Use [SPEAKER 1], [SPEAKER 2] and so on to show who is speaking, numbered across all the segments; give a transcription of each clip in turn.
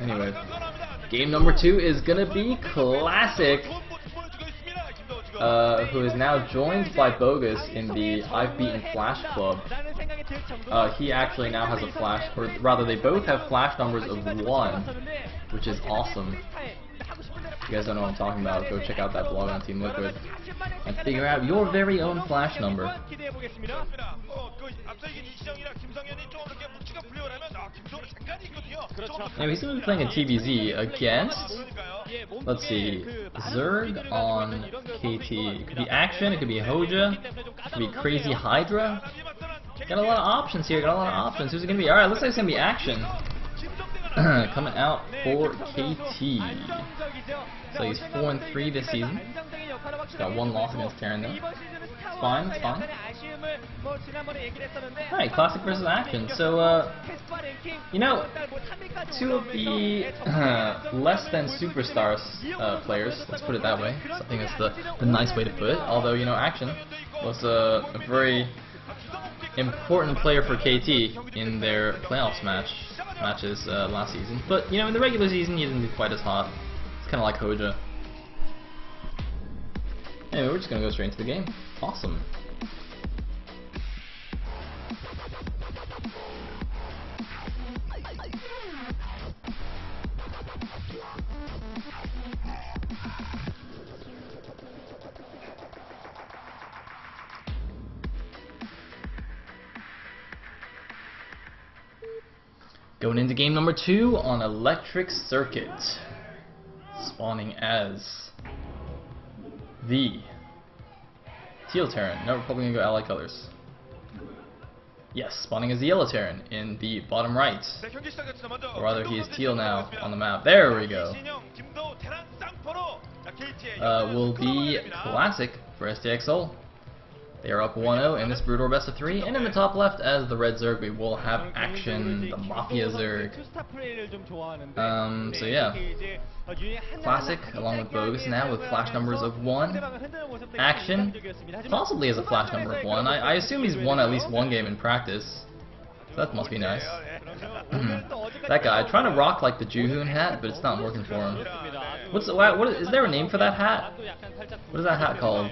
[SPEAKER 1] Anyway, game number 2 is gonna be Classic, who is now joined by Bogus in the I've Beaten Flash Club. He actually now has a flash, or rather they both have flash numbers of 1, which is awesome. If you guys don't know what I'm talking about, go check out that blog on Team Liquid and figure out your very own flash number. Anyway, he's going to be playing a TBZ against, let's see, Zerg on KT. It could be Action, it could be Hoja, it could be Crazy Hydra. Got a lot of options here, got a lot of options. Who's it going to be? Alright, looks like it's going to be Action. Coming out for KT. So he's 4-3 this season. He's got 1 loss against Terran though. It's fine, it's fine. Alright, Classic versus Action. So, you know, 2 of the less than superstars players, let's put it that way. So I think that's the nice way to put it. Although, you know, Action was a very important player for KT in their playoffs matches last season. But, you know, in the regular season, he didn't do quite as hot. It's kind of like Hoja. Anyway, we're just going to go straight into the game. Awesome. Going into game number 2 on Electric Circuit. Spawning as the Teal Terran. No, we're probably gonna go ally colors. Yes, spawning as the Yellow Terran in the bottom right. Or rather, he is teal now on the map. There we go. Will be Classic for STX Sayle. They are up 1-0 in this Brood War best of 3, and in the top left as the red Zerg we will have Action, the Mafia Zerg. So yeah, Classic along with Bogus now with flash numbers of 1. Action possibly has a flash number of 1. I assume he's won at least 1 game in practice. So that must be nice. That guy trying to rock like the Juhoon hat, but it's not working for him. Is there a name for that hat? What is that hat called?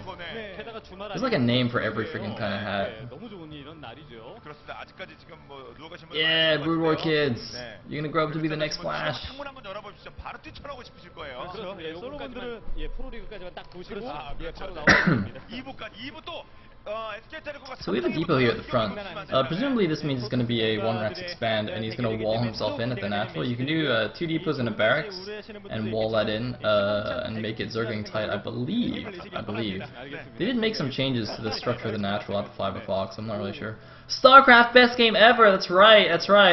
[SPEAKER 1] There's like a name for every freaking kind of hat. Yeah, Brood War kids, you're gonna grow up to be the next Flash. So we have a depot here at the front. Presumably this means it's going to be a 1-Rex expand, and he's going to wall himself in at the natural. You can do 2 depots in a barracks and wall that in and make it Zergling tight, I believe. They did make some changes to the structure of the natural at the 5 o'clock, so I'm not really sure. StarCraft best game ever! That's right!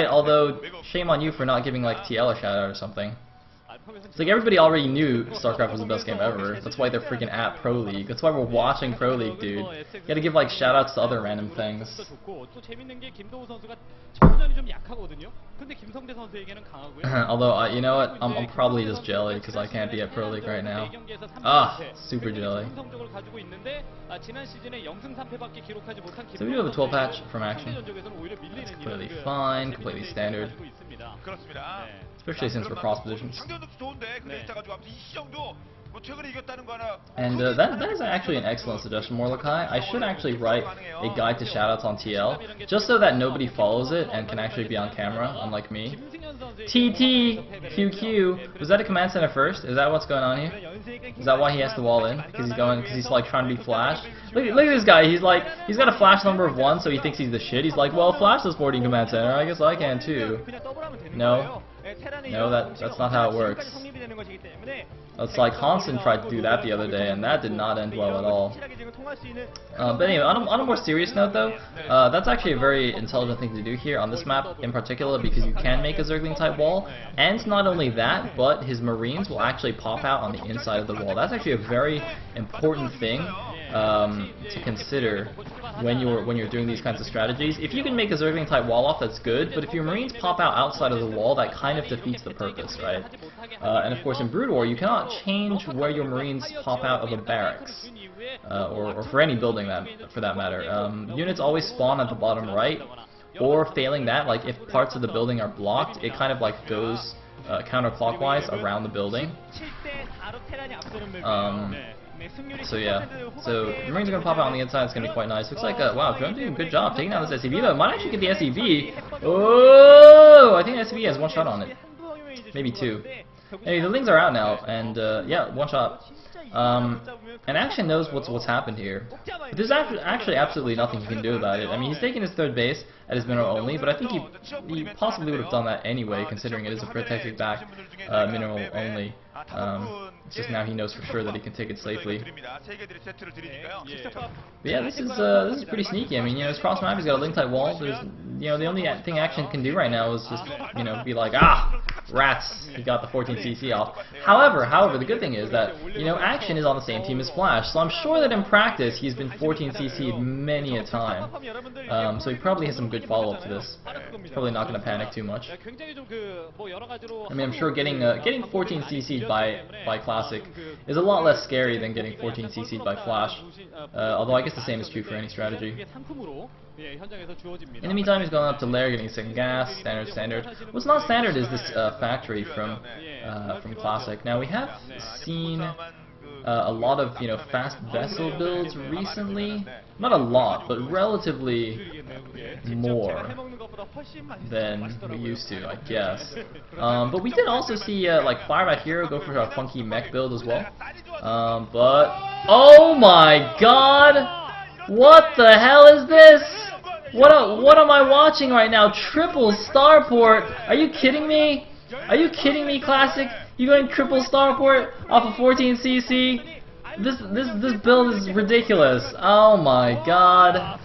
[SPEAKER 1] Although, shame on you for not giving like TL a shout out or something. It's like everybody already knew StarCraft was the best game ever. That's why they're freaking at Pro League. That's why we're watching Pro League, dude. You gotta give like shoutouts to other random things. Although, you know what? I'm probably just jelly because I can't be at Pro League right now. Super jelly. So we do have a 12 patch from Action. That's completely fine, completely standard. Especially since we're cross positions. And that is actually an excellent suggestion, Mordecai. I should actually write a guide to shoutouts on TL, just so that nobody follows it and can actually be on camera, unlike me. TT! Was that a command center first? Is that what's going on here? Is that why he has to wall in? Because he's like trying to be Flash? Look at this guy, he's got a flash number of 1, so he thinks he's the shit. He's like, well, Flash is 14 command center, I guess I can too. No, that's not how it works. It's like Hansen tried to do that the other day, and that did not end well at all. But anyway, on a more serious note though, that's actually a very intelligent thing to do here on this map in particular, because you can make a Zergling type wall, and not only that, but his Marines will actually pop out on the inside of the wall. That's actually a very important thing to consider when you're doing these kinds of strategies. If you can make a Zergling type wall off, that's good, but if your Marines pop out outside of the wall, that kind of defeats the purpose, right? And of course in Brood War, you cannot change where your Marines pop out of a barracks, or for any building for that matter. Units always spawn at the bottom right, or failing that, like if parts of the building are blocked, it kind of like goes counterclockwise around the building. So yeah, so the Marines are going to pop out on the inside, it's going to be quite nice. Looks like, wow, Drone doing a good job taking down this SCV though. Might actually get the SCV. Oh, I think the SCV has one shot on it. Maybe two. Hey, the Lings are out now, and yeah, one shot. And Action knows what's happened here. There's actually absolutely nothing he can do about it. I mean, he's taking his third base at his mineral only, but I think he possibly would have done that anyway, considering it is a protected back mineral only. It's just now he knows for sure that he can take it safely. But yeah, this is pretty sneaky. I mean, you know, his cross map, he's got a link type wall. There's, you know, the only thing Action can do right now is just, you know, be like, ah, rats, he got the 14cc off. However, the good thing is that, you know, Action is on the same team as Flash, so I'm sure that in practice he's been 14cc'd many a time. So he probably has some good follow-up to this. He's probably not going to panic too much. I mean, I'm sure getting 14cc'd by Classic is a lot less scary than getting 14cc'd by Flash. Although I guess the same is true for any strategy. In the meantime, he's going up to Lair, getting second gas, standard. What's not standard is this factory from Classic. Now we have seen a lot of, you know, fast vessel builds recently. Not a lot, but relatively more than we used to, I guess. But we did also see like Firebat Hero go for a funky mech build as well. But oh my god, what the hell is this? What am I watching right now? Triple starport? Are you kidding me? Are you kidding me, Classic? You going triple starport off of 14cc? This build is ridiculous. Oh my god.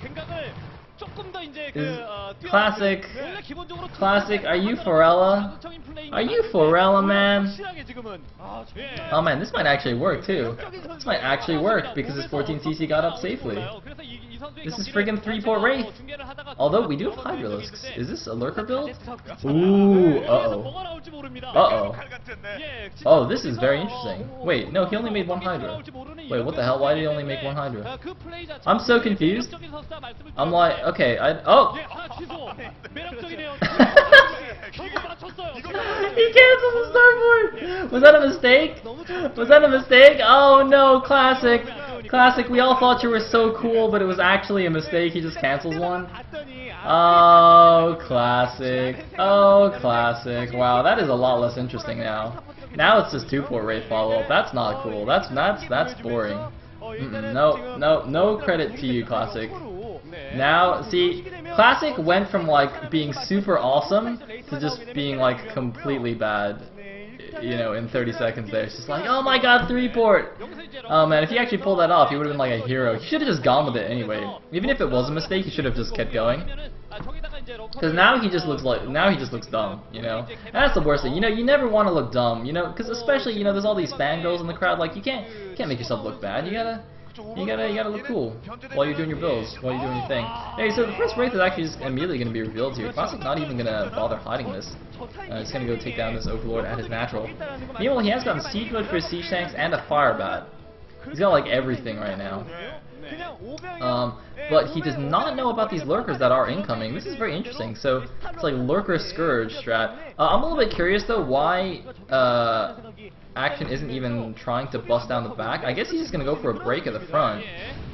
[SPEAKER 1] Classic, are you Forella? Are you Forella, man? Oh man, this might actually work too. This might actually work because his 14cc got up safely. This is friggin' 3-port Wraith. Although we do have Hydralisks. Is this a lurker build? Ooh, uh-oh. Uh-oh. Oh, this is very interesting. Wait, no, he only made one Hydra. Wait, what the hell? Why did he only make one Hydra? I'm so confused. I'm like, okay, oh! He canceled the starboard! Was that a mistake? Was that a mistake? Oh no, Classic! Classic, we all thought you were so cool, but it was actually a mistake. He just cancels one. Oh, Classic. Oh, Classic. Wow, that is a lot less interesting now. Now it's just 2-port Wraith follow-up. That's not cool. That's boring. No credit to you, Classic. Now, see, Classic went from like being super awesome to just being like completely bad. You know, in 30 seconds there. It's just like, oh my god, 3-port! Oh man, if he actually pulled that off, he would have been like a hero. He should have just gone with it anyway. Even if it was a mistake, he should have just kept going. Because now he just looks dumb, you know? And that's the worst thing. You know, you never want to look dumb, you know? Because especially, you know, there's all these fangirls in the crowd. Like, you can't make yourself look bad. You gotta look cool while you're doing your builds, while you're doing your thing. Hey, so the first Wraith is actually just immediately going to be revealed here. Classic not even going to bother hiding this. He's going to go take down this Overlord at his natural. Meanwhile, he has gotten siege mode for his siege tanks and a firebat. He's got like everything right now. But he does not know about these lurkers that are incoming. This is very interesting. So it's like lurker scourge strat. I'm a little bit curious though why Action isn't even trying to bust down the back. I guess he's just gonna go for a break at the front.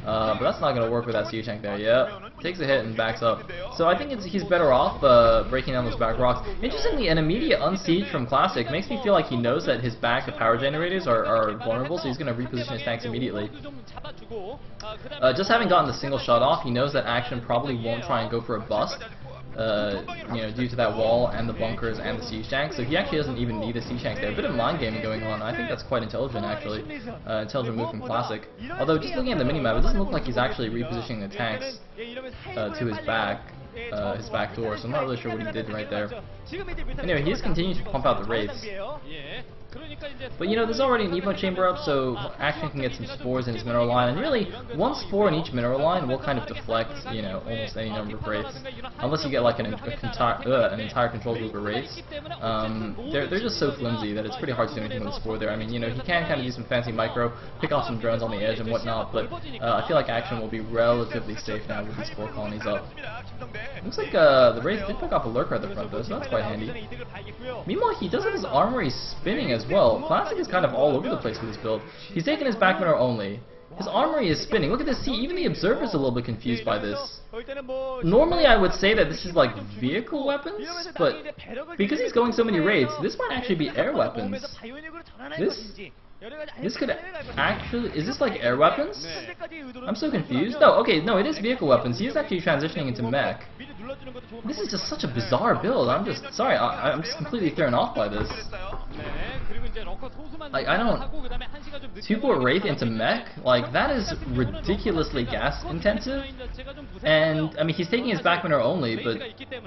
[SPEAKER 1] But that's not gonna work with that siege tank there. Yep, takes a hit and backs up. So I think he's better off breaking down those back rocks. Interestingly, an immediate unsiege from Classic makes me feel like he knows that his back power generators are vulnerable, so he's gonna reposition his tanks immediately. Just having gotten the single shot off, he knows that Action probably won't try and go for a bust. You know, due to that wall and the bunkers and the siege tank, so he actually doesn't even need a siege tank there. A bit of mind gaming going on. I think that's quite intelligent, actually. Intelligent move from Classic. Although, just looking at the minimap, it doesn't look like he's actually repositioning the tanks to his back door. So I'm not really sure what he did right there. Anyway, he is continuing to pump out the Wraiths. But you know, there's already an Evo chamber up, so Action can get some spores in his mineral line, and really, one spore in each mineral line will kind of deflect, you know, almost any number of wraiths. Unless you get like an entire control group of wraiths. They're just so flimsy that it's pretty hard to do anything with a spore there. I mean, you know, he can kind of do some fancy micro, pick off some drones on the edge and whatnot, but I feel like Action will be relatively safe now with these spore colonies up. Looks like the Wraith did pick off a lurker at the front though, so that's quite handy. Meanwhile, he does have his armory spinning as well. Classic is kind of all over the place with this build. He's taking his back mineral only. His armory is spinning. Look at this. See, even the Observer's a little bit confused by this. Normally, I would say that this is like vehicle weapons, but because he's going so many raids, this might actually be air weapons. This could actually... Is this like air weapons? I'm so confused. No, okay, no, it is vehicle weapons. He is actually transitioning into mech. This is just such a bizarre build. I'm just... Sorry, I'm just completely thrown off by this. Like, I don't... 2-port Wraith into mech? Like, that is ridiculously gas intensive. And, I mean, he's taking his back mineral only, but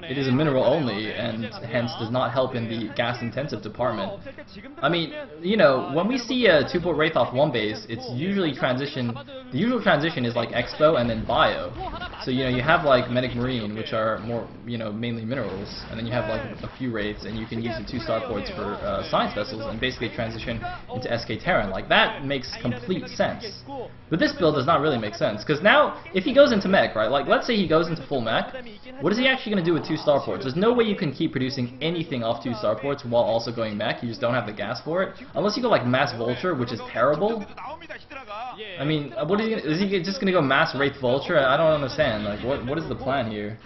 [SPEAKER 1] it is a mineral only, and hence does not help in the gas intensive department. I mean, you know, when we see a 2-port Wraith off one base, it's usually transition... The usual transition is like Expo and then Bio. So, you know, you have like Medic Marine, which are more, you know, mainly minerals, and then you have like a few Wraiths, and you can use the 2 starports for science vessels and basically transition into SK Terran. Like, that makes complete sense. But this build does not really make sense, because now, if he goes into mech, right, like, let's say he goes into full mech, what is he actually going to do with 2 starports? There's no way you can keep producing anything off 2 starports while also going mech. You just don't have the gas for it. Unless you go like Mass Vulture, which is terrible. I mean, what is he just going to go Mass Wraith Vulture? I don't understand. Like, what is the plan here?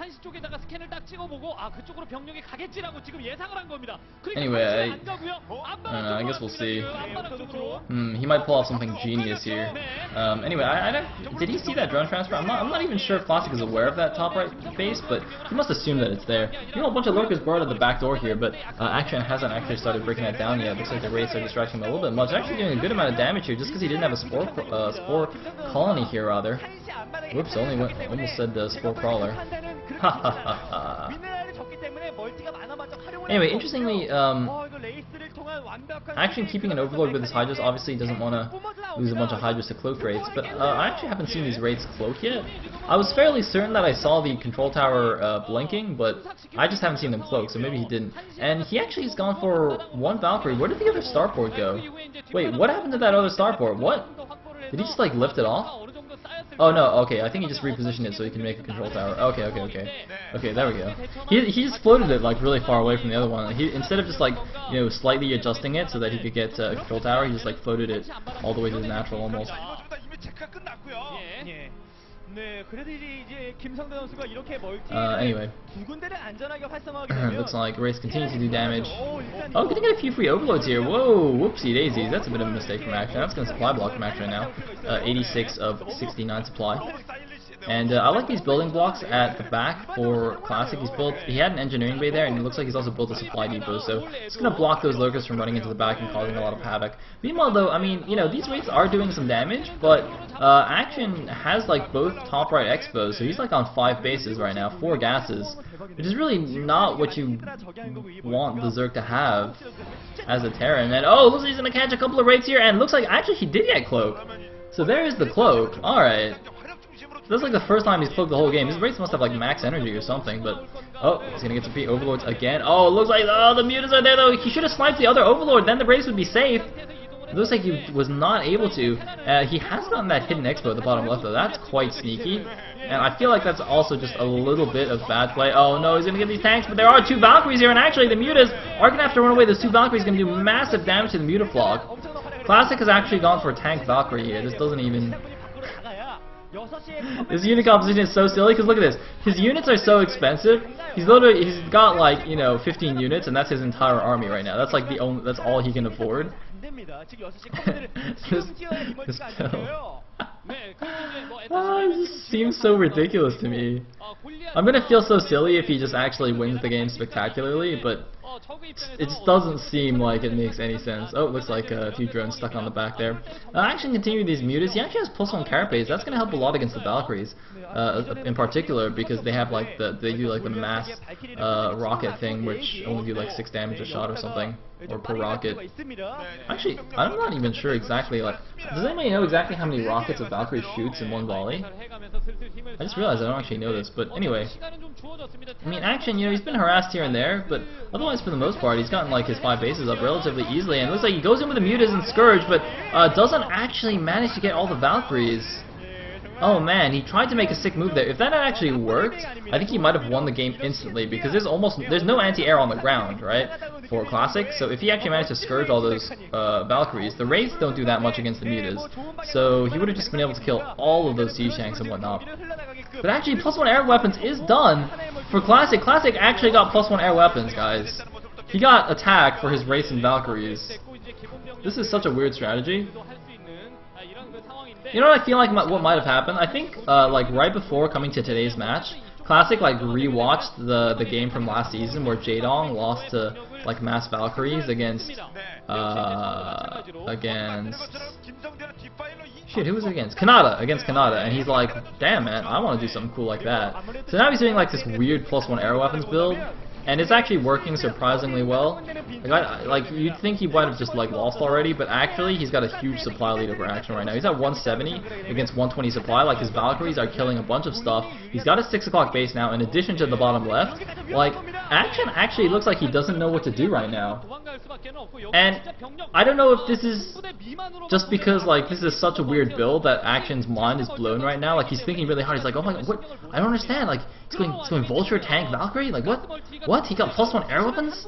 [SPEAKER 1] Anyway, I don't know, I guess we'll see. He might pull off something genius here. Anyway, did he see that drone transfer? I'm not even sure if Classic is aware of that top right base, but he must assume that it's there. You know, a bunch of lurkers brought at the back door here, but Action hasn't actually started breaking that down yet. Looks like the Wraiths are distracting him a little bit much. Actually doing a good amount of damage here, just because he didn't have a spore colony here, rather. Whoops, almost said the spore crawler. Ha ha ha ha. Anyway, interestingly, Action keeping an Overlord with his Hydras obviously doesn't want to lose a bunch of Hydras to cloaked Wraiths, but I actually haven't seen these Wraiths cloak yet. I was fairly certain that I saw the control tower blinking, but I just haven't seen them cloak, so maybe he didn't. And he actually has gone for 1 Valkyrie. Where did the other starport go? Wait, what happened to that other starport? What? Did he just like lift it off? Oh no, okay, I think he just repositioned it so he can make a control tower. Okay, there we go. He just floated it like really far away from the other one. Instead of just like, you know, slightly adjusting it so that he could get a control tower, he just like floated it all the way to his natural almost. Anyway, looks like Wraiths continue to do damage. Oh, gonna get a few free overloads here. Whoa, whoopsie daisies. That's a bit of a mistake from Action. That's gonna supply block from Action right now. 86 of 69 supply. And I like these building blocks at the back for Classic. He had an engineering bay there, and it looks like he's also built a supply depot, so it's going to block those lurkers from running into the back and causing a lot of havoc. Meanwhile, though, I mean, you know, these Wraiths are doing some damage, but Action has like both top right expos, so he's like on 5 bases right now, 4 gases, which is really not what you want the Zerg to have as a Terran. And oh, looks like he's going to catch a couple of Wraiths here, and looks like actually he did get cloak. So there's the cloak. Alright. That's like the first time he's cloaked the whole game. His Wraiths must have like max energy or something, but oh, he's gonna get some free overlords again. Oh, it looks like the mutants are there though. He should have sniped the other overlord, then the Wraiths would be safe. It looks like he was not able to. He has gotten that hidden expo at the bottom left though. That's quite sneaky, and I feel like that's also just a little bit of bad play. Oh no, he's gonna get these tanks, but there are 2 Valkyries here, and actually the mutas are gonna have to run away. Those 2 Valkyries are gonna do massive damage to the Mutaflog. Classic has actually gone for a tank Valkyrie here. This doesn't even. This unit composition is so silly, because look at this. His units are so expensive. He's got like, you know, 15 units, and that's his entire army right now. That's like that's all he can afford. This just seems so ridiculous to me. I'm gonna feel so silly if he just actually wins the game spectacularly, but It just doesn't seem like it makes any sense. Oh, it looks like a few drones stuck on the back there. Action continuing these mutas. He actually has +1 carapace. That's going to help a lot against the Valkyries, in particular, because they have like they do like the mass rocket thing, which only do like 6 damage a shot or something, or per rocket. Actually, I'm not even sure exactly. Like, does anybody know exactly how many rockets a Valkyrie shoots in one volley? I just realized I don't actually know this, but anyway. I mean, Action, you know, he's been harassed here and there, but otherwise, for the most part, he's gotten like his 5 bases up relatively easily, and it looks like he goes in with the mutas and Scourge, but doesn't actually manage to get all the Valkyries. Oh man, he tried to make a sick move there. If that had actually worked, I think he might have won the game instantly, because there's no anti-air on the ground, right, for Classic. So if he actually managed to Scourge all those Valkyries, the Wraiths don't do that much against the mutas, so he would have just been able to kill all of those siege tanks and whatnot. But actually, +1 air weapons is done for Classic. Classic actually got +1 air weapons, guys. He got attack for his Wraiths and Valkyries. This is such a weird strategy. You know what I feel like what might have happened? I think like right before coming to today's match, Classic like rewatched the game from last season where Jaedong lost to like mass Valkyries against shit, who was it against? Against Kanata, and he's like, damn man, I want to do something cool like that. So now he's doing like this weird +1 air weapons build. And it's actually working surprisingly well. Like you'd think he might have just like lost already, but actually he's got a huge supply lead over Action right now. He's at 170 against 120 supply. Like his Valkyries are killing a bunch of stuff. He's got a 6 o'clock base now. In addition to the bottom left, like Action actually looks like he doesn't know what to do right now. And I don't know if this is just because like this is such a weird build that Action's mind is blown right now. Like he's thinking really hard. He's like, oh my god, what? I don't understand. Like he's going Vulture, Tank, Valkyrie. Like what? What? He got +1 air weapons?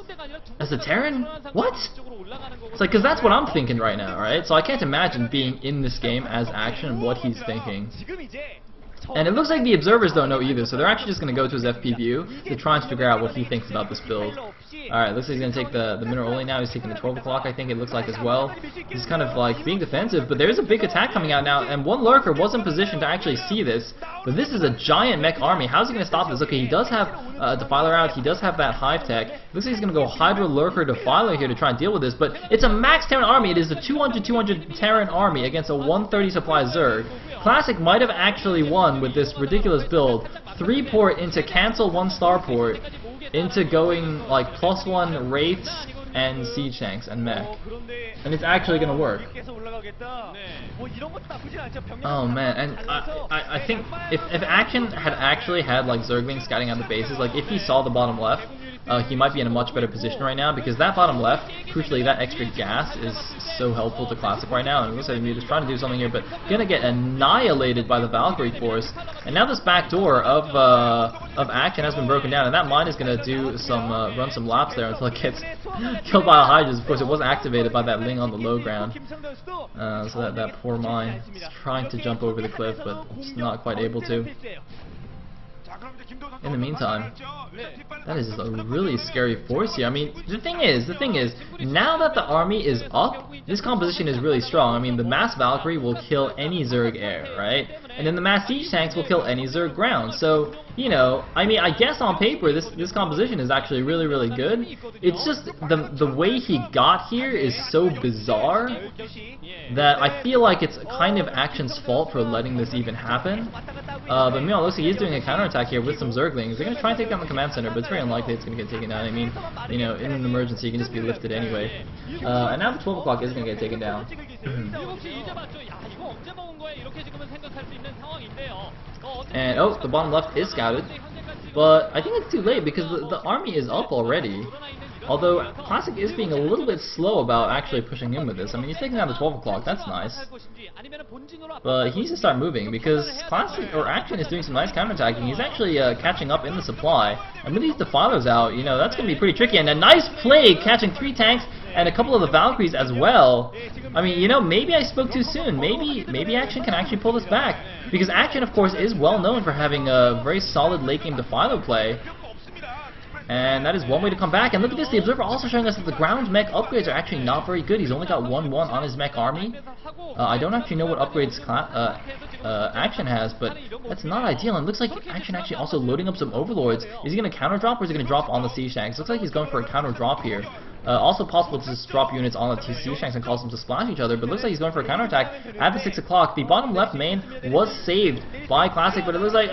[SPEAKER 1] As a Terran? What? It's like, because that's what I'm thinking right now, right? So I can't imagine being in this game as Action and what he's thinking. And it looks like the observers don't know either, so they're actually just going to go to his FP view to try and figure out what he thinks about this build. Alright, looks like he's going to take the mineral only now. He's taking the 12 o'clock, I think it looks like as well. He's kind of like being defensive, but there's a big attack coming out now, and one lurker was in position to actually see this, but this is a giant mech army. How's he going to stop this? Okay, he does have a Defiler out, he does have that Hive Tech. Looks like he's going to go Hydra, Lurker, Defiler here to try and deal with this, but it's a max Terran army. It is a 200 Terran army against a 130 supply Zerg. Classic might have actually won with this ridiculous build. 3 port into cancel 1 star port, into going like +1 Wraiths and Siege Tanks and Mech. And it's actually going to work. Oh man, and I think if Action had actually had like Zerglings scouting out the bases, like if he saw the bottom left, he might be in a much better position right now, because that bottom left, crucially, that extra gas is so helpful to Classic right now, and it looks like Muta's trying to do something here, but gonna get annihilated by the Valkyrie force. And now this back door of Action has been broken down, and that mine is gonna do some run some laps there until it gets killed by a Hydras. Of course, it was activated by that Ling on the low ground, so that poor mine is trying to jump over the cliff, but just not quite able to. In the meantime, that is just a really scary force here. I mean, the thing is, now that the army is up, this composition is really strong. I mean, the mass Valkyrie will kill any Zerg air, right? And then the mass siege tanks will kill any Zerg ground. So, you know, I mean, I guess on paper this composition is actually really, really good. It's just the way he got here is so bizarre that I feel like it's kind of Action's fault for letting this even happen. But meanwhile, it looks like he's doing a counterattack here with some Zerglings. They're going to try and take down the command center, but it's very unlikely it's going to get taken down. I mean, you know, in an emergency, you can just be lifted anyway. And now the 12 o'clock is going to get taken down. And, oh, the bottom left is scouted. But I think it's too late because the army is up already. Although Classic is being a little bit slow about actually pushing in with this. I mean, he's taking down the 12 o'clock, that's nice. But he needs to start moving because Classic, or Action, is doing some nice counterattacking. He's actually catching up in the supply. And with these Defilers out, you know, that's going to be pretty tricky. And a nice play catching 3 tanks and a couple of the Valkyries as well. I mean, you know, maybe I spoke too soon. Maybe Action can actually pull this back. Because Action, of course, is well known for having a very solid late game Defiler play. And that is one way to come back. And look at this, the Observer also showing us that the ground mech upgrades are actually not very good. He's only got 1-1 on his mech army. I don't actually know what upgrades Action has, but that's not ideal. And it looks like Action actually also loading up some Overlords. Is he going to counter drop, or is he going to drop on the Siege Tanks? Looks like he's going for a counter drop here. Also possible to just drop units on the Siege Tanks and cause them to splash each other, but it looks like he's going for a counterattack at the 6 o'clock. The bottom left main was saved by Classic, but it looks like,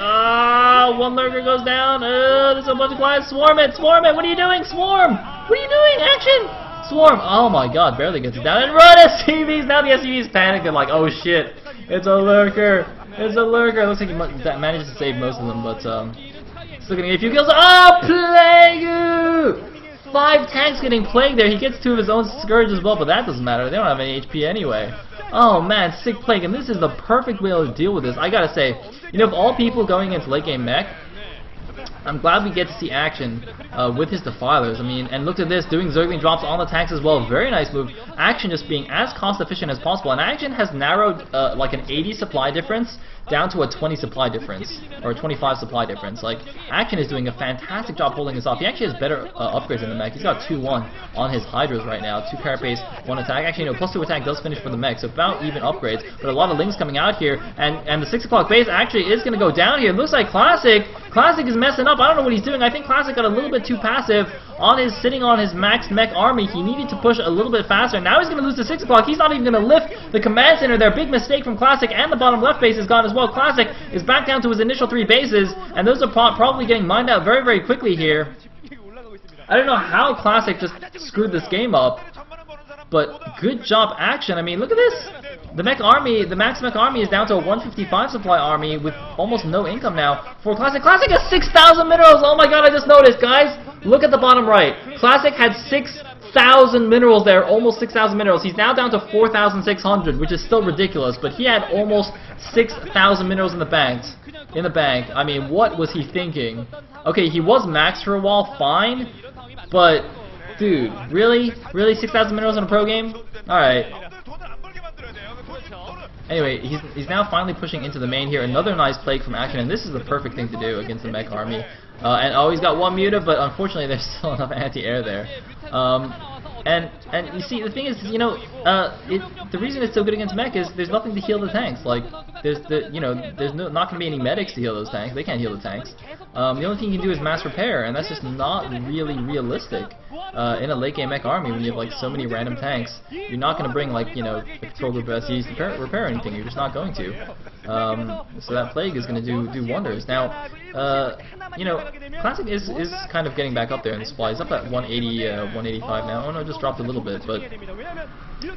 [SPEAKER 1] one lurker goes down. There's a bunch of clients. Swarm it! Swarm it! What are you doing? Swarm! What are you doing? Action! Swarm! Oh my god, barely gets it down. And run SCVs! Now the SCVs panic and like, oh shit, it's a lurker! It's a lurker! It looks like he manages to save most of them, but still getting a few kills. Oh, Plague! 5 tanks getting plagued there. He gets 2 of his own Scourge as well, but that doesn't matter. They don't have any HP anyway. Oh man, sick plague, and this is the perfect way to deal with this. I gotta say, you know, of all people going into late game mech, I'm glad we get to see Action with his Defilers. I mean, and look at this, doing Zergling drops on the tanks as well. Very nice move. Action just being as cost efficient as possible, and Action has narrowed like an 80 supply difference down to a 20 supply difference, or a 25 supply difference. Like, Action is doing a fantastic job holding this off. He actually has better upgrades in the mech. He's got 2-1 on his Hydras right now. 2 carapace, 1 attack. Actually, no, +2 attack does finish for the mech, so about even upgrades. But a lot of Lings coming out here, and the 6 o'clock base actually is going to go down here. It looks like Classic is messing up. I don't know what he's doing. I think Classic got a little bit too passive on his sitting on his maxed mech army. He needed to push a little bit faster. Now he's going to lose to 6 o'clock. He's not even going to lift the command center there. Big mistake from Classic, and the bottom left base is gone as well. Classic is back down to his initial 3 bases, and those are probably getting mined out very, very quickly here. I don't know how Classic just screwed this game up, but good job, Action. I mean, look at this. The mech army, the max mech army is down to a 155 supply army with almost no income now for Classic. Classic has 6,000 minerals. Oh my god, I just noticed, guys. Look at the bottom right. Classic had 6,000 minerals there, almost 6,000 minerals. He's now down to 4,600, which is still ridiculous, but he had almost 6,000 minerals in the bank. I mean, what was he thinking? Okay, he was maxed for a while, fine, but dude, really? Really 6,000 minerals in a pro game? Alright. Anyway, he's now finally pushing into the main here. Another nice plague from Action, and this is the perfect thing to do against the mech army. And oh, he's got 1 muta, but unfortunately there's still enough anti-air there. And you see, the thing is, you know, the reason it's so good against mech is there's nothing to heal the tanks. Like, there's not going to be any medics to heal those tanks. They can't heal the tanks. The only thing you can do is mass repair, and that's just not really realistic in a late game mech army when you have like so many random tanks. You're not going to bring like, you know, a control group of SCs to repair anything. You're just not going to. So that plague is going to do wonders. Now, you know, Classic is kind of getting back up there in the supply. He's up at 180, 185 now. Oh no, just dropped a little bit, but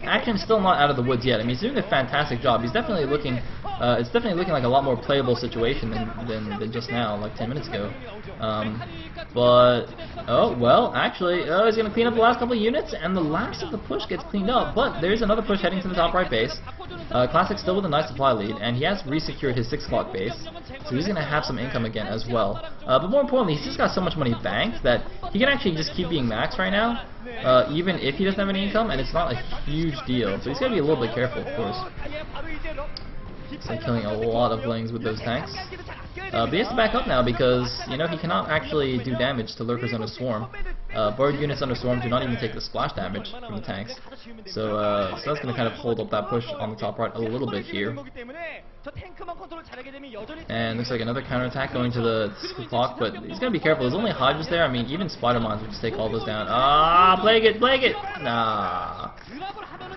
[SPEAKER 1] Action's still not out of the woods yet. I mean, he's doing a fantastic job. He's definitely looking, it's definitely looking like a lot more playable situation than just now, like 10 minutes ago. But, oh, well, actually, he's going to clean up the last couple of units, and the last of the push gets cleaned up, but there's another push heading to the top right base. Classic still with a nice supply lead, and he has resecured his 6 o'clock base, so he's going to have some income again as well. But more importantly, he's just got so much money banked that he can actually just keep being maxed right now, even if he doesn't have any income, and it's not a huge deal. So he's got to be a little bit careful, of course. So killing a lot of Lings with those tanks. But he has to back up now because, you know, he cannot actually do damage to lurkers under Swarm. Board units under Swarm do not even take the splash damage from the tanks. So that's going to kind of hold up that push on the top right a little bit here. And looks like another counterattack going to the 6 o'clock, but he's going to be careful. There's only Hydras there. I mean, even Spider Mines would just take all those down. Ah, plague it! Nah.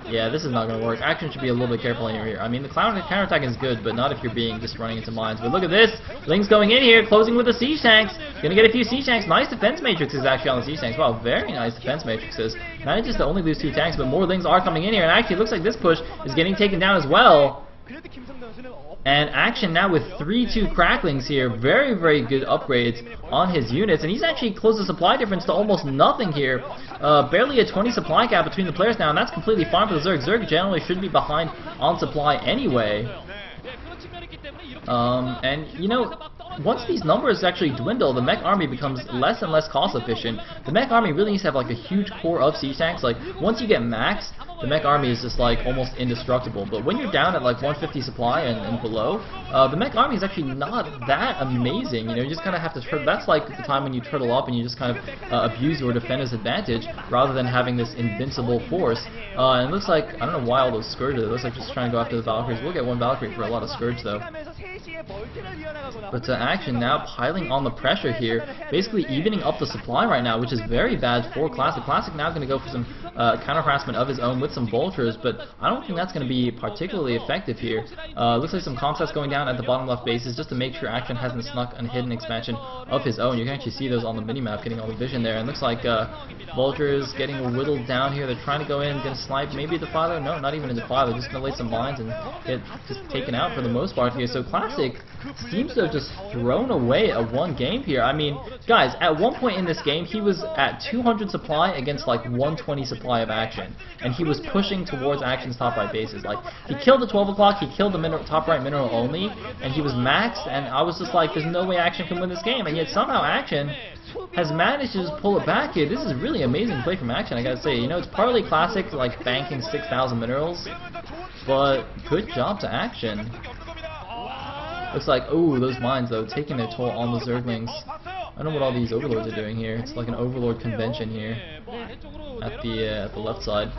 [SPEAKER 1] Yeah, this is not going to work. Action should be a little bit careful in here. I mean, the counterattack is good, but not if you're being just running into mines. But look at this. Ling's going in here, closing with the siege tanks. Gonna get a few siege tanks. Nice defense matrices actually on the siege tanks. Wow, very nice defense matrices. Manages to only lose 2 tanks, but more Lings are coming in here. And actually, it looks like this push is getting taken down as well. And Action now with 3-2 cracklings here. Very, very good upgrades on his units. And he's actually closed the supply difference to almost nothing here. Barely a 20 supply gap between the players now, and that's completely fine for the Zerg. Zerg generally should be behind on supply anyway. And, you know, once these numbers actually dwindle, the mech army becomes less and less cost efficient. The mech army really needs to have like a huge core of siege tanks. Like, once you get maxed, the mech army is just like almost indestructible. But when you're down at like 150 supply and below, the mech army is actually not that amazing. You know, you just kind of have to that's like the time when you turtle up and you just kind of abuse your defender's advantage rather than having this invincible force. And it looks like, I don't know why all those Scourges, it looks like just trying to go after the Valkyries. We'll get one Valkyrie for a lot of Scourge though. But Action now piling on the pressure here, basically evening up the supply right now, which is very bad for Classic. Classic now going to go for some counter-harassment of his own with some Vultures, but I don't think that's going to be particularly effective here. Looks like some concepts going down at the bottom left bases just to make sure Action hasn't snuck a hidden expansion of his own. You can actually see those on the minimap getting all the vision there, and looks like Vultures getting whittled down here. They're trying to go in, going to snipe maybe a Defiler. No, not even a Defiler, just going to lay some mines and get just taken out for the most part here. So Classic seems to have just thrown away a one game here. I mean, guys, at one point in this game, he was at 200 supply against like 120 supply of Action, and he was pushing towards Action's top right bases. Like, he killed the 12 o'clock, he killed the top right mineral only, and he was maxed, and I was just like, there's no way Action can win this game, and yet somehow Action has managed to just pull it back here. This is really amazing play from Action, I gotta say. You know, it's partly Classic, like banking 6,000 minerals, but good job to Action. Looks like, oh, those mines though, taking their toll on the Zerglings. I don't know what all these Overlords are doing here. It's like an Overlord convention here at the left side.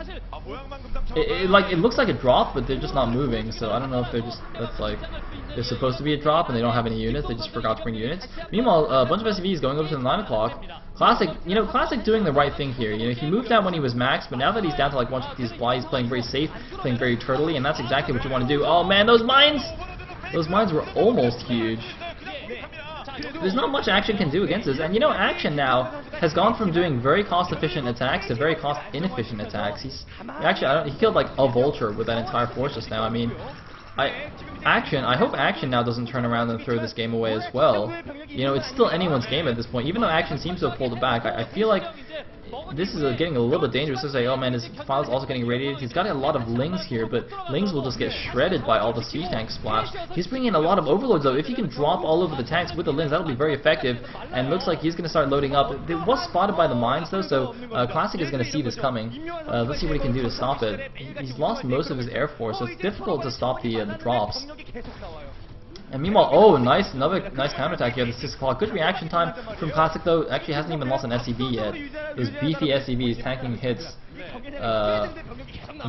[SPEAKER 1] It looks like a drop, but they're just not moving. So I don't know if they're supposed to be a drop and they don't have any units. They just forgot to bring units. Meanwhile, a bunch of SCVs going over to the 9 o'clock. Classic, you know, Classic doing the right thing here. You know, he moved down when he was maxed, but now that he's down to like 150 supply, he's playing very safe, playing very turtley, and that's exactly what you want to do. Oh man, those mines! Those mines were almost huge. There's not much Action can do against this, and you know, Action now has gone from doing very cost-efficient attacks to very cost-inefficient attacks. He killed like a Vulture with that entire force just now. I mean, I hope Action now doesn't turn around and throw this game away as well. You know, it's still anyone's game at this point. Even though Action seems to have pulled it back, I feel like this is getting a little bit dangerous to say, oh man, his file's also getting irradiated. He's got a lot of Lings here, but Lings will just get shredded by all the siege tank splash. He's bringing in a lot of Overlords though. If he can drop all over the tanks with the Lings, that'll be very effective, and looks like he's going to start loading up. It was spotted by the mines though, so Classic is going to see this coming. Let's see what he can do to stop it. He's lost most of his Air Force, so it's difficult to stop the drops. And meanwhile, oh, another nice counterattack here at the 6 o'clock. Good reaction time from Classic though. Actually hasn't even lost an SCV yet. His beefy SCVs tanking hits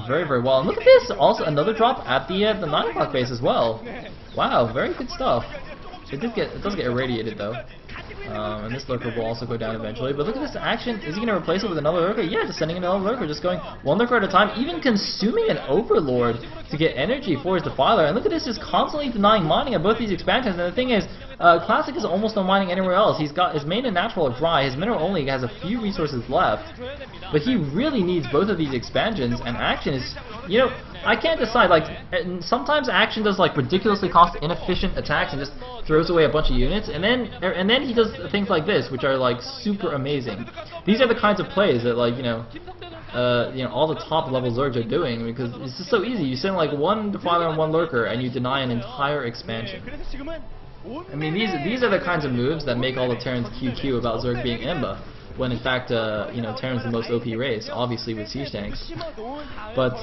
[SPEAKER 1] very, very well. And look at this! Also another drop at the 9 o'clock base as well. Wow, very good stuff. It does get irradiated though. And this lurker will also go down eventually. But look at this Action. Is he going to replace it with another lurker? Yeah, just sending another lurker. Just going one lurker at a time. Even consuming an Overlord to get energy for his Defiler. And look at this, just constantly denying mining at both these expansions. And the thing is, Classic is almost no mining anywhere else. He's got his main and natural are dry. His mineral only has a few resources left. But he really needs both of these expansions. And Action is, you know, I can't decide. Like, sometimes Action does like ridiculously cost-inefficient attacks and just throws away a bunch of units, and then he does things like this, which are like super amazing. These are the kinds of plays that, like, you know, all the top level Zergs are doing, because it's just so easy. You send like one Defiler and one Lurker, and you deny an entire expansion. I mean, these are the kinds of moves that make all the Terrans QQ about Zerg being Imba, when in fact, you know, Terran's the most OP race, obviously with siege tanks. But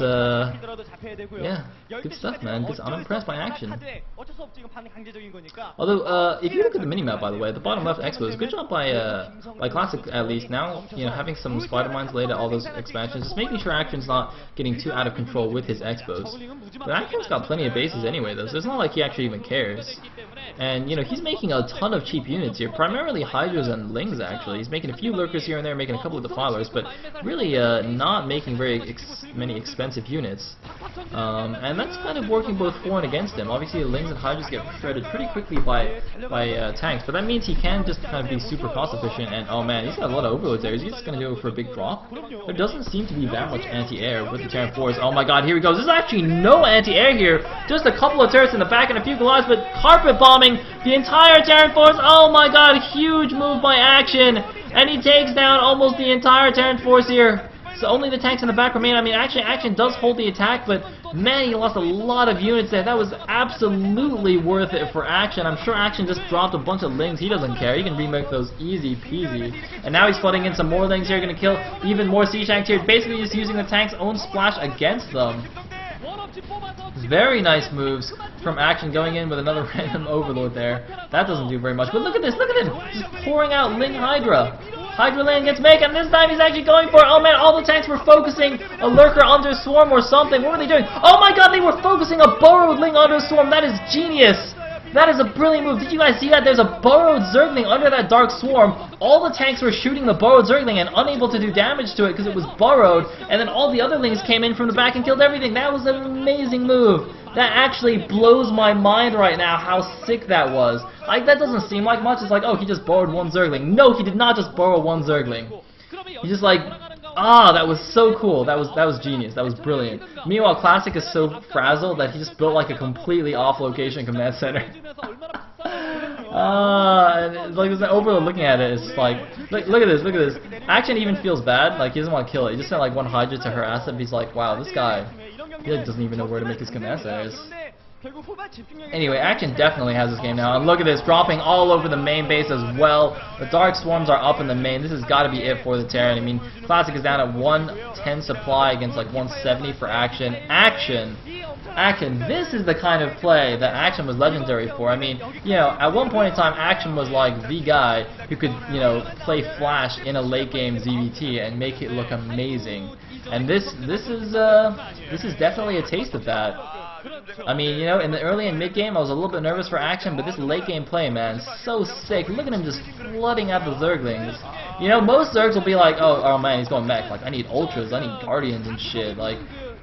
[SPEAKER 1] yeah, good stuff, man. I'm impressed by Action. Although, if you look at the minimap, by the way, the bottom left expos, good job by Classic at least. Now, you know, having some spider mines laid at all those expansions, just making sure Action's not getting too out of control with his expos. But Action's got plenty of bases anyway, though, so it's not like he actually even cares. And, you know, he's making a ton of cheap units here, primarily Hydras and Lings, actually. He's making a few Lurkers here and there, making a couple of Defilers, but really not making very many expensive units. And that's kind of working both for and against him. Obviously, the Lings and Hydras get shredded pretty quickly by tanks, but that means he can just kind of be super cost efficient, and oh man, he's got a lot of Overlords there. Is he just going to go for a big drop? There doesn't seem to be that much anti-air with the Terran Force. Oh my god, here he goes. There's actually no anti-air here, just a couple of turrets in the back and a few Goliaths, but carpet bombing the entire Terran Force. Oh my god, huge move by Action, and he takes down almost the entire Terran Force here. So only the tanks in the back remain. I mean, Action does hold the attack, but man, he lost a lot of units there. That was absolutely worth it for Action. I'm sure Action just dropped a bunch of Lings. He doesn't care. He can remake those easy peasy. And now he's flooding in some more Lings here, going to kill even more siege tanks here. Basically just using the tank's own splash against them. Very nice moves from Action, going in with another random Overlord there. That doesn't do very much. But look at this, look at him! Just pouring out Ling Hydra. Hydra Land gets Make, and this time he's actually going for it. Oh man, all the tanks were focusing a Lurker under Swarm or something. What were they doing? Oh my god, they were focusing a burrowed Ling under Swarm. That is genius! That is a brilliant move. Did you guys see that? There's a burrowed Zergling under that Dark Swarm. All the tanks were shooting the burrowed Zergling and unable to do damage to it because it was burrowed. And then all the other Lings came in from the back and killed everything. That was an amazing move. That actually blows my mind right now how sick that was. Like, that doesn't seem like much. It's like, oh, he just burrowed one Zergling. No, he did not just burrow one Zergling. He just like... Ah, that was so cool. That was genius. That was brilliant. Meanwhile, Classic is so frazzled that he just built like a completely off-location command center. And like there's an Overlord looking at it. It's like, look at this, look at this. Action even feels bad. Like he doesn't want to kill it. He just sent like one Hydra to harass it. But he's like, wow, this guy, he like, doesn't even know where to make his command centers. Anyway, Action definitely has this game now, and look at this, dropping all over the main base as well. The Dark Swarms are up in the main. This has got to be it for the Terran. I mean, Classic is down at 110 supply against like 170 for Action. Action, this is the kind of play that Action was legendary for. I mean, you know, at one point in time, Action was like the guy who could, you know, play Flash in a late game ZVT and make it look amazing. And this is definitely a taste of that. I mean, you know, in the early and mid game, I was a little bit nervous for Action, but this late game play, man, so sick. Look at him just flooding out the Zerglings. You know, most Zergs will be like, oh man, he's going mech. Like, I need Ultras, I need Guardians and shit. Like,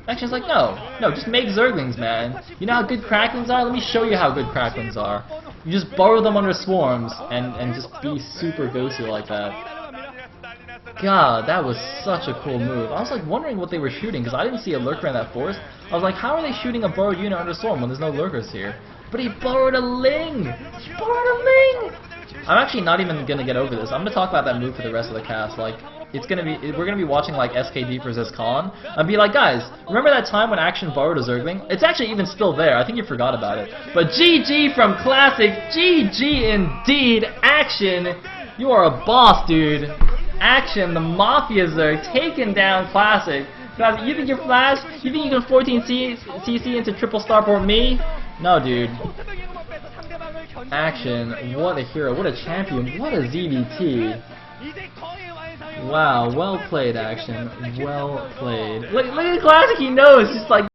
[SPEAKER 1] Action's like, no, just make Zerglings, man. You know how good Cracklings are? Let me show you how good Cracklings are. You just burrow them under Swarms and just be super ghosty like that. God, that was such a cool move. I was like wondering what they were shooting because I didn't see a Lurker in that forest. I was like, how are they shooting a burrowed unit under Swarm when there's no Lurkers here? But he burrowed a Ling! He burrowed a Ling! I'm actually not even gonna get over this. I'm gonna talk about that move for the rest of the cast. Like, we're gonna be watching like SKD versus Khan and be like, guys, remember that time when Action burrowed a Zergling? It's actually even still there. I think you forgot about it. But GG from Classic. GG indeed. Action, you are a boss, dude. Action, the Mafia Zerg, taking down Classic. Classic, you think you're Flash? You think you can 14 CC into triple starport me? No, dude. Action, what a hero, what a champion, what a ZVT. Wow, well played, Action. Well played. Look at Classic, he knows, just like